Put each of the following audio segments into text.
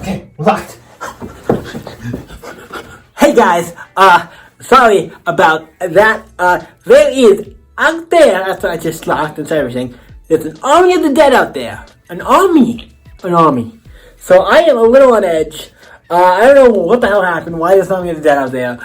Okay, locked. Hey guys, sorry about that. There is out there, after I just locked and said everything, there's an army of the dead out there. An army. So I am a little on edge. I don't know what the hell happened. Why is an army of the dead out there?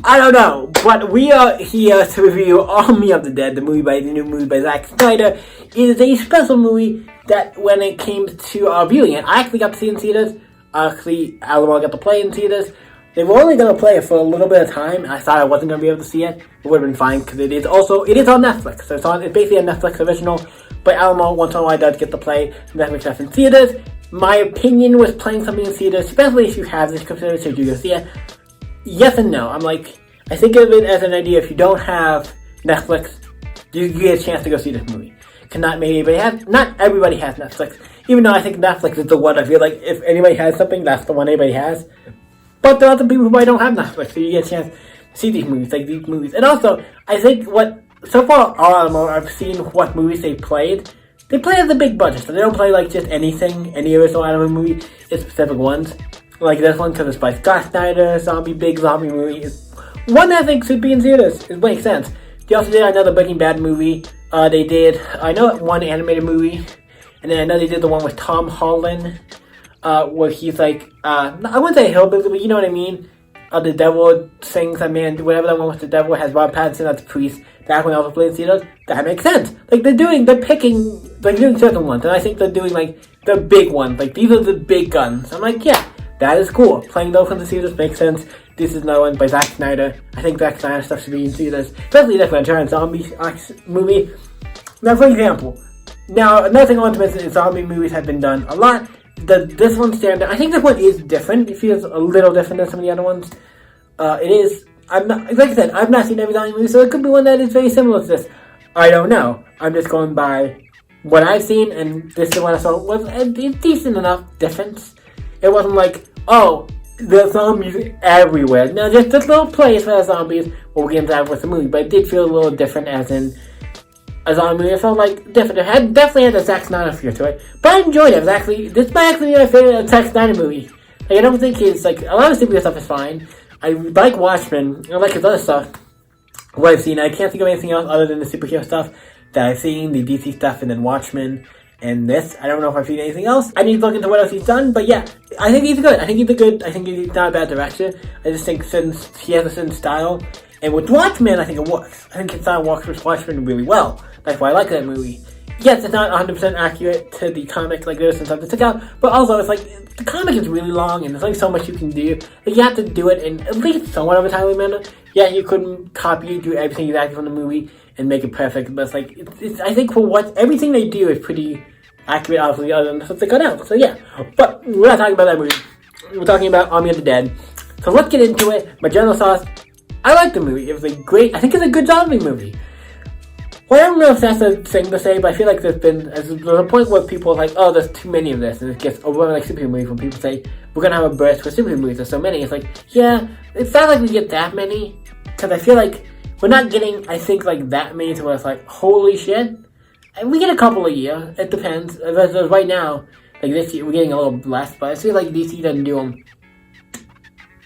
I don't know, but we are here to review Army of the Dead, the new movie by Zack Snyder. It is a special movie that when it came to viewing it, I actually got to see it in theaters. Actually, Alamo got to play in theaters. They were only going to play it for a little bit of time. I thought I wasn't going to be able to see it. It would have been fine, because it is on Netflix. So it's basically a Netflix original, but Alamo once in a while does get to play Netflix stuff in theaters. My opinion was playing something in theaters, especially if you have this computer, so you go see it. Yes and no. I think of it as an idea. If you don't have Netflix, you get a chance to go see this movie. Not everybody has Netflix. Even though I think Netflix is the one. I feel like if anybody has something, that's the one everybody has. But there are other people who probably don't have Netflix, so you get a chance to see these movies. And also, I think so far I've seen what movies they played. They play at the big budget, so they don't play like just anything, any original anime movie. It's specific ones. Like this one, because it's by Scott Snyder, big zombie movie. It's one that I think should be in theaters. It makes sense. They also did another Breaking Bad movie. They did, one animated movie. And then I know they did the one with Tom Holland, where he's like, I wouldn't say hillbilly, but you know what I mean? The devil sings, whatever that one with the devil has Rob Pattinson as the priest. That one also played in theaters. That makes sense. Like, they're doing certain ones. And I think they're doing, like, the big ones. Like, these are the big guns. I'm like, yeah. That is cool. Playing those in the theaters makes sense. This is another one by Zack Snyder. I think Zack Snyder stuff should be in theaters, especially this one, giant zombie movie. Now, for example, another thing I want to mention is zombie movies have been done a lot. This one stands out. I think this one is different. It feels a little different than some of the other ones. It is. Like I said, I've not seen every zombie movie, so it could be one that is very similar to this. I don't know. I'm just going by what I've seen, and this is the one I saw was a decent enough difference. It wasn't like, oh, there's zombies everywhere. No, just this little place for the zombies. We'll get into that with the movie, but it did feel a little different, as in a zombie movie. It felt like different. It definitely had a Zack Snyder feel to it, but I enjoyed it. This might actually be my favorite Zack Snyder movie. Like, I don't think it's like a lot of superhero stuff is fine. I like Watchmen. I like his other stuff. What I've seen, I can't think of anything else other than the superhero stuff that I've seen, the DC stuff, and then Watchmen. And this, I don't know if I've seen anything else. I need to look into what else he's done, but yeah, I think he's good. I think he's not a bad director. I just think since he has a certain style, and with Watchmen, I think it works. I think his style works with Watchmen really well. That's why I like that movie. Yes, it's not 100% accurate to the comic, like there's some stuff to take out, but also it's like, the comic is really long, and there's only so much you can do. Like, you have to do it in at least somewhat of a timely manner. Yeah, you couldn't do everything exactly from the movie and make it perfect, but it's like, I think for everything they do is pretty accurate, obviously, other than the stuff they cut out. So yeah, but we're not talking about that movie. We're talking about Army of the Dead. So let's get into it. My general thoughts, I like the movie. I think it's a good zombie movie. Well, I don't know if that's a thing to say, but I feel like there's a point where people are like, oh, there's too many of this, and it gets overwhelming like superhero movies when people say, we're gonna have a burst for superhero movies, there's so many. It's like, yeah, it's not like we get that many, because I feel like we're not getting, I think, like that many to where it's like, holy shit. And we get a couple a year. It depends. Right now, like this year, we're getting a little less, but I feel like DC doesn't do them.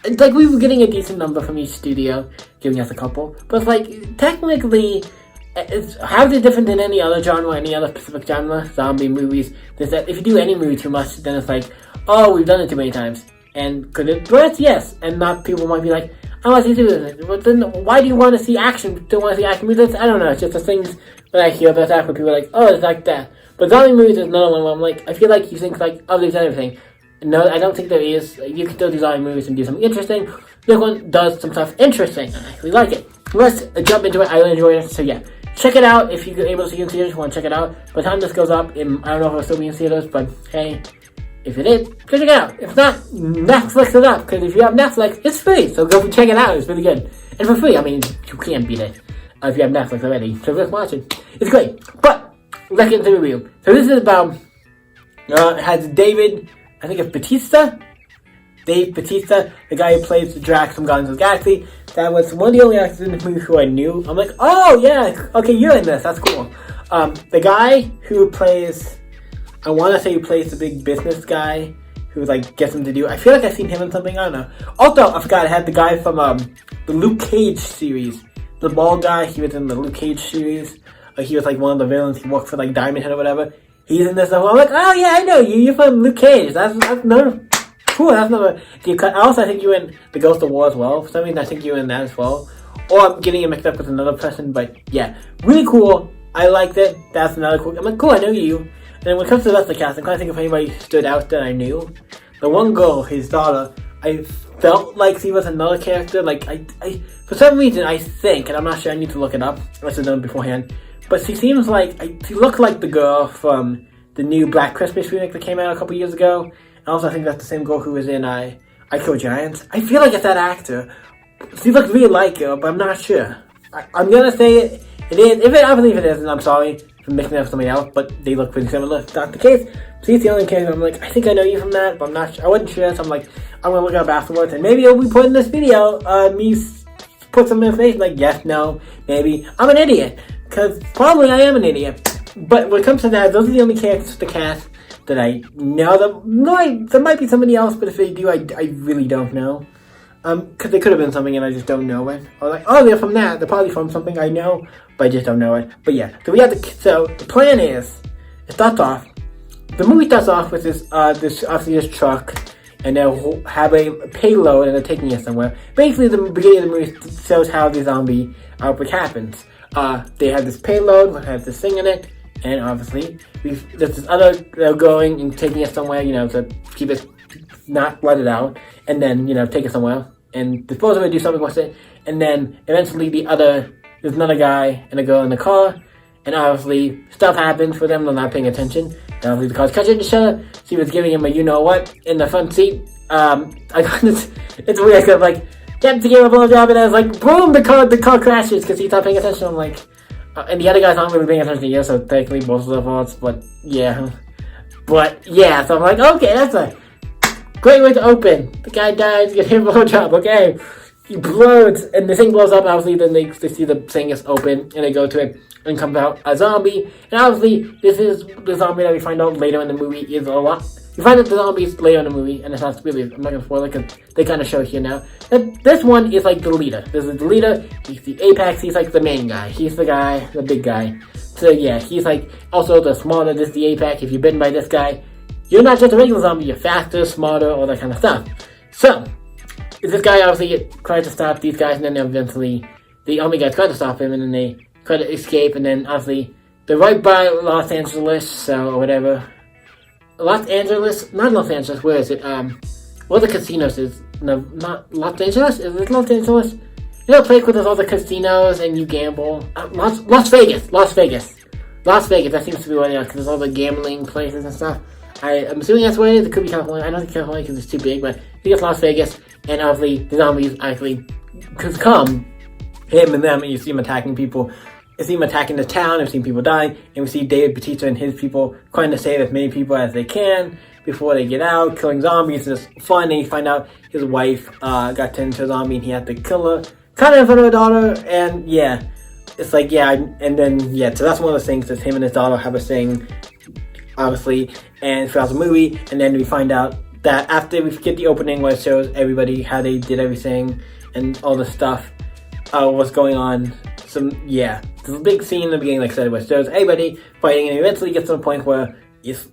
It's like we were getting a decent number from each studio, giving us a couple. But it's like, technically, how is it different than any other genre, any other specific genre? Zombie movies. Is that if you do any movie too much, then it's like, oh, we've done it too many times. And could it burst? Yes. And not people might be like, I want to see it. But then why do you want to see action? Don't want to see action movies? I don't know. It's just the things that I hear that's after people are like, oh, it's like that. But zombie movies is another one where I'm like, I feel like you think like, oh, there's everything. No, I don't think there is. You can still do zombie movies and do something interesting. This one does some stuff interesting. I actually like it. Let's jump into it. I really enjoyed it. So yeah, check it out if you're able to see it in theaters. You want to check it out. By the time this goes up, I don't know if it'll still be in theaters, but hey, if it is, check it out. If not, Netflix it up, because if you have Netflix, it's free. So go check it out. It's really good. And for free, I mean, you can't beat it if you have Netflix already. So just watch it. It's great. But let's get into the review. So this is about has David, I think it's Bautista. Dave Bautista, the guy who plays the Drax from Guardians of the Galaxy. That was one of the only actors in the movie who I knew. I'm like, oh yeah, okay, you're in this. That's cool. The guy who plays, I want to say he plays the big business guy who like gets him to do. I feel like I've seen him in something. I don't know. Also, I forgot I had the guy from the Luke Cage series, the bald guy. He was in the Luke Cage series. He was like one of the villains. He worked for like Diamond Head or whatever. He's in this. I'm like, oh yeah, I know you. You're from Luke Cage. That's another cool. That's another deep cut. Also, I think you in the Ghost of War as well. For some reason, I think you're in that as well. Or I'm getting it mixed up with another person. But yeah, really cool. I liked it. That's another cool. I'm like, cool. I know you. And then when it comes to the rest of the cast, I'm trying to think if anybody stood out that I knew. The one girl, his daughter, I felt like she was another character. Like I for some reason, I think, and I'm not sure. I need to look it up. I should have done it beforehand. But she seems like she looked like the girl from the new Black Christmas remake that came out a couple years ago. And also, I think that's the same girl who was in I Kill Giants. I feel like it's that actor. She looks really like her, but I'm not sure. I'm gonna say it is. I believe it is, and I'm sorry for mixing it up with something else, but they look pretty similar. If that's the case, she's the only character I'm like, I think I know you from that, but I'm not sure. I wasn't sure, so I'm like, I'm gonna look it up afterwards, and maybe it'll be put in this video, me put some information like, yes, no, maybe. I'm an idiot, because probably I am an idiot. But when it comes to that, those are the only characters to the cast that I know. There might be somebody else, but if they do, I really don't know. Because they could have been something and I just don't know it. Or like, oh, they're from that. They're probably from something I know, but I just don't know it. But yeah, so the plan is, it starts off, the movie starts off with this truck, and they'll have a payload and they're taking it somewhere. Basically, the beginning of the movie shows how the zombie outbreak happens. They have this payload, which has this thing in it, and obviously, there's this other, they're going and taking it somewhere, to keep it not let it out, and then, take it somewhere, and dispose of it, do something with it, and then eventually there's another guy and a girl in the car, and obviously, stuff happens for them, they're not paying attention, and obviously the car's catching each other, she was giving him a you-know-what in the front seat. It's weird, because like, get to give a blowjob, and I was like, boom, the car crashes, because he's not paying attention. I'm like, and the other guy's not really paying attention to you, so technically both of their faults, but yeah, so I'm like, okay, that's a great way to open. The guy dies, get him a blowjob, okay, he blows, and the thing blows up, obviously, then they see the thing is open, and they go to it, and comes out a zombie, and obviously, this is the zombie that we find out later in the movie is a lot. You find out the zombies later in the movie, and it's not really, I'm not gonna spoil it, because they kind of show it here now. And this one is like the leader. This is the leader, he's the apex, he's like the main guy. He's the guy, the big guy. So yeah, he's like, also the smaller, this is the apex. If you're bitten by this guy, you're not just a regular zombie, you're faster, smarter, all that kind of stuff. So, this guy obviously tries to stop these guys, and then eventually, the army guys try to stop him, and then they try to escape, and then obviously, they're right by Los Angeles, or whatever. Los Angeles? Not Los Angeles, where is it? Where the casinos is? No, not Los Angeles? Is it Los Angeles? You know, a place where there's all the casinos and you gamble? Las Vegas! Las Vegas, that seems to be where they are, because there's all the gambling places and stuff. I'm assuming that's where it is. It could be California. I don't think California because it's too big, but I think it's Las Vegas, and obviously the zombies actually come, him and them, and you see him attacking people. You see him attacking the town, you've seen people dying, and we see David Bautista and his people trying to save as many people as they can before they get out, killing zombies. It's fun, and you find out his wife got turned into a zombie and he had to kill her, kind of in front of her daughter, and yeah, it's like, yeah, and then, yeah, so that's one of the things, is him and his daughter have a thing, obviously, and throughout the movie, and then we find out that after we get the opening where it shows everybody, how they did everything, and all the stuff, what's going on, yeah, there's a big scene in the beginning, like I said, where it shows everybody fighting, and eventually gets to the point where, years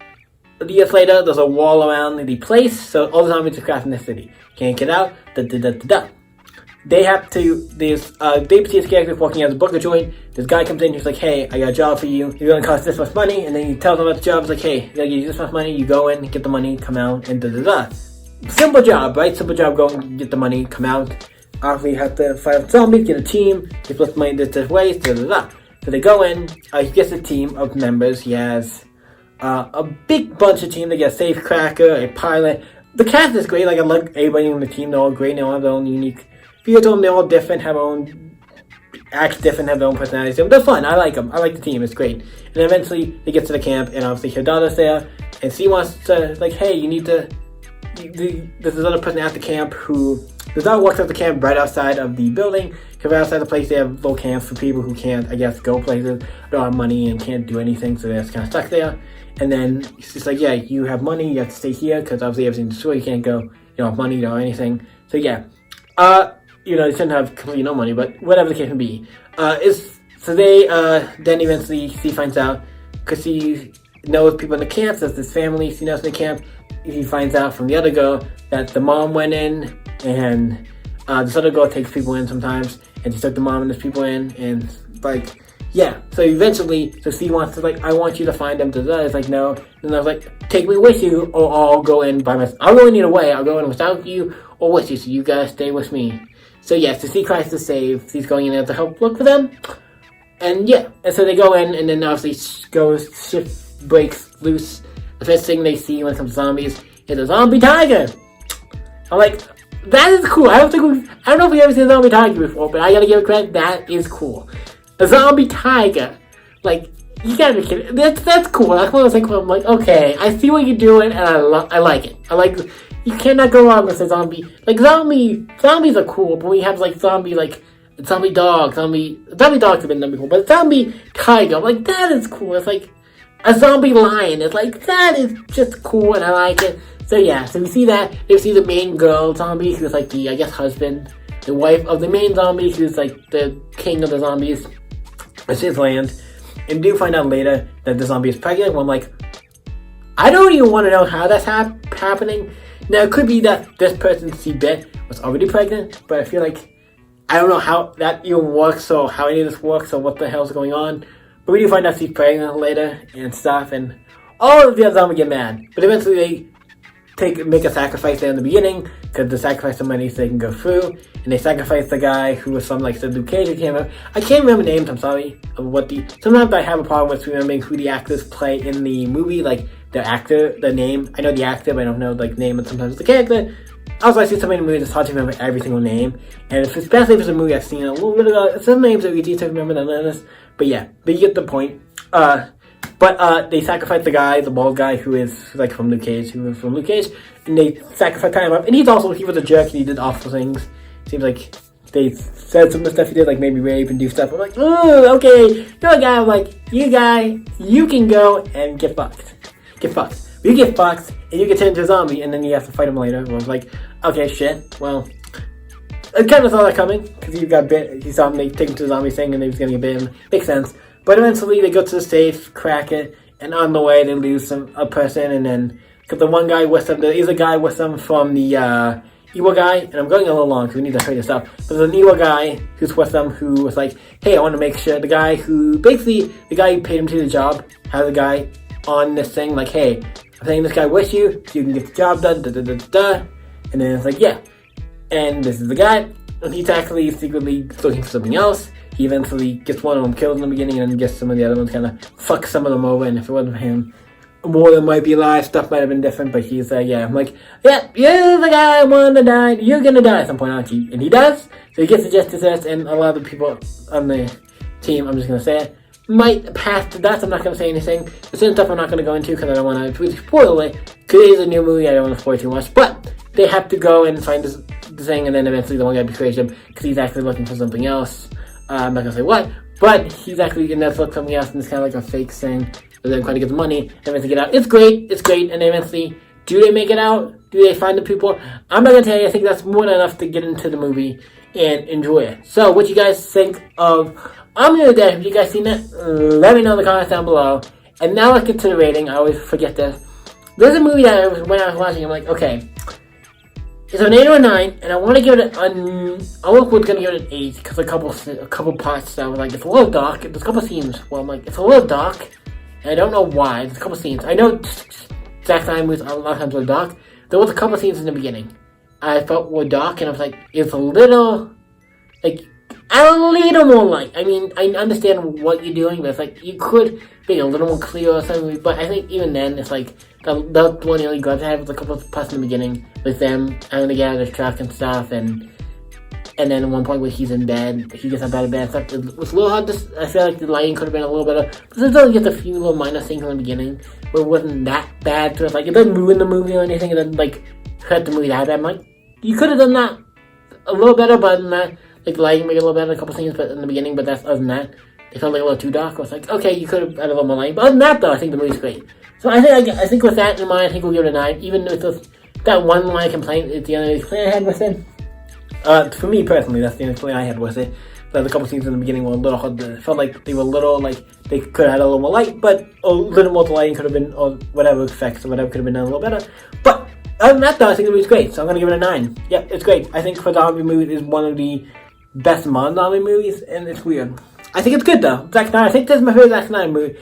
later, there's a wall around the place, so all the zombies are trapped in the city. Can't get out, They have to, there's Dave Bautista's character walking out of the burger joint. This guy comes in, he's like, hey, I got a job for you. It's gonna cost this much money. And then he tells him about the job. He's like, hey, I gotta give you this much money. You go in, get the money, come out, and Simple job, right? Simple job, go and get the money, come out. Obviously, you have to fight zombies, get a team, he split money this way, So they go in, he gets a team of members. He has a big bunch of team. They get a safecracker, a pilot. The cast is great. Like, I like everybody on the team. They're all great. They all have their own unique feel to them. They're all different, have their own, act different, have their own personalities. They're fun. I like them. I like the team. It's great. And eventually, they get to the camp, and obviously her daughter's there, and she wants to, like, hey, you need to there's this other person at the camp who there's other works at the camp right outside of the building. Because right outside the place they have little camps for people who can't, I guess, go places, don't have money and can't do anything, so they're just kind of stuck there. And then he's just like, yeah, you have money, you have to stay here because obviously everything's destroyed, you can't go, you don't have money, you don't have anything. So yeah, you know, they shouldn't have completely no money, but whatever the case may be. So they then eventually he finds out because he knows people in the camp, there's this family he knows in the camp. He finds out from the other girl that the mom went in, and this other girl takes people in sometimes, and she took the mom and these people in, and like, yeah. So eventually, so she wants to like, I want you to find them. It's like, no. And I was like, take me with you, or I'll go in by myself. I'll go in either way. I'll go in without you or with you. So you guys stay with me. So yeah, so she tries to save. She's going in there to help look for them, and yeah. And so they go in, and then obviously shit breaks loose. The first thing they see when it comes to zombies is a zombie tiger. I'm like, that is cool. I don't know if we've ever seen a zombie tiger before, but I gotta give it credit. That is cool. A zombie tiger. Like, you gotta be kidding. That's cool. That's one of those things where I'm like, okay, I see what you're doing, and I like it. I like, you cannot go wrong with a zombie. Like, zombies are cool, but we have like zombie dogs have been done before, but zombie tiger, I'm like, that is cool. It's like, a zombie lion is like, that is just cool and I like it. So yeah, so we see that. We see the main girl zombie who's like the, I guess, husband, the wife of the main zombie who's like the king of the zombies. It's his land. And we do find out later that the zombie is pregnant. Well, I'm like, I don't even want to know how that's happening. Now, it could be that this person she bit was already pregnant, but I feel like, I don't know how that even works or how any of this works or what the hell's going on. But we do find out she's pregnant later and stuff, and all of the other zombies get mad. But eventually they make a sacrifice there in the beginning, because the sacrifice of money so they can go through, and they sacrifice the guy who was from like the Luke Cage. I can't remember names, I'm sorry, of what sometimes I have a problem with remembering who the actors play in the movie, like the name. I know the actor, but I don't know like name, and sometimes the character. Also, I see so many movies, it's hard to remember every single name, and especially if it's a movie I've seen a little bit ago, some names are easy to remember than others. But yeah, but you get the point. But they sacrifice the guy, the bald guy who is like from Luke Cage, and they sacrifice him up. And he was a jerk and he did awful things. Seems like they said some of the stuff he did, like maybe rape and do stuff. I'm like, oh, okay, you're a guy. I'm like, you can go and get fucked. But you get fucked and you get turned into a zombie, and then you have to fight him later. I was like, okay, shit, well. I kind of saw that coming, because he got bit, he saw him take him to the zombie thing, and he was going to get bitten. Makes sense. But eventually, they go to the safe, crack it, and on the way, they lose a person, and then, because the one guy with them, there is a guy with them from the, Ewok guy, and I'm going a little long, because we need to hurry this up, but there's an Ewok guy who's with them, who was like, hey, I want to make sure, the guy who paid him to do the job, has a guy on this thing, like, hey, I'm taking this guy with you, so you can get the job done, and then it's like, yeah. And this is the guy, and he's actually secretly looking for something else. He eventually gets one of them killed in the beginning, and then gets some of the other ones kind of fuck some of them over, and if it wasn't for him, more of them might be alive, stuff might have been different, but he's like, yeah, I'm like, yeah, you're the guy I want to die, you're gonna die at some point, aren't you? And he does, so he gets the justice test, and a lot of the people on the team, I'm just gonna say it, might pass the dust. I'm not gonna say anything. There's certain stuff I'm not gonna go into because I don't want to really spoil it, because it is a new movie, I don't want to spoil too much, but they have to go and find the thing, and then eventually the one guy betrays him because he's actually looking for something else. I'm not gonna say what, but he's actually in there looking for something else, and it's kind of like a fake thing. So they're trying to get the money, and eventually get out. It's great, and eventually, do they make it out? Do they find the people? I'm not gonna tell you. I think that's more than enough to get into the movie and enjoy it. So, what you guys think of Army of the Dead? Have you guys seen it? Let me know in the comments down below. And now let's get to the rating. I always forget this. There's a movie that when I was watching, I'm like, okay. It's an 8 or a 9, and I want to give it I was going to give it an 8, because a couple parts that were like, it's a little dark. There's a couple scenes where I'm like, it's a little dark, and I don't know why. There's a couple scenes. I know Zack Snyder movies a lot of times are dark. There was a couple scenes in the beginning I felt were dark, and I was like, it's a little, like, a little more light. I mean, I understand what you're doing, but it's like, you could be a little more clear or something, but I think even then, it's like, that's one of the only grudge I had was a couple of parts in the beginning, with them having to get out of the truck and stuff, and then at one point where he's in bed, he gets up out of bed and stuff, it was a little hard to, I feel like the lighting could have been a little better, but there's still just a few little minor things in the beginning, where it wasn't that bad, so it's like, it doesn't ruin the movie or anything, it doesn't, like, cut the movie that I'm like, you could have done that a little better, but other than that, like the lighting made it a little better in a couple scenes, but in the beginning, but that's other than that, it felt like a little too dark. I was like, okay, you could have added a little more light, but other than that, though, I think the movie's great. So I think with that in mind, I think we'll give it a 9, even with that one line complaint. It's the only complaint I had with it. For me personally, that's the only complaint I had with it. The couple scenes in the beginning were a little hard. Felt like they were a little like they could have had a little more light, but a little more lighting could have been, or whatever effects or whatever could have been done a little better. But other than that, though, I think the movie's great, so I'm gonna give it a 9. Yeah, it's great. I think for zombie movie is one of the best modern zombie movies, and it's weird. I think it's good though. Zack Snyder. I think this is my favorite Zack Snyder movie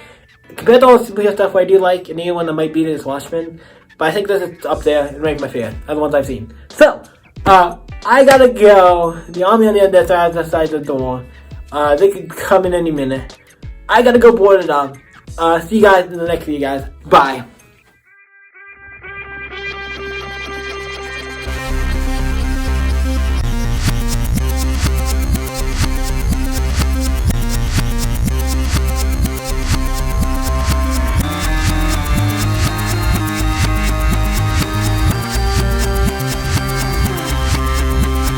compared to all the superhero stuff I do like, and the one that might beat it is Watchmen. But I think this is up there and rank my favorite of the ones I've seen. So, I gotta go. The army on the other side of the door. They could come in any minute. I gotta go board it up. See you guys in the next video, guys. Bye.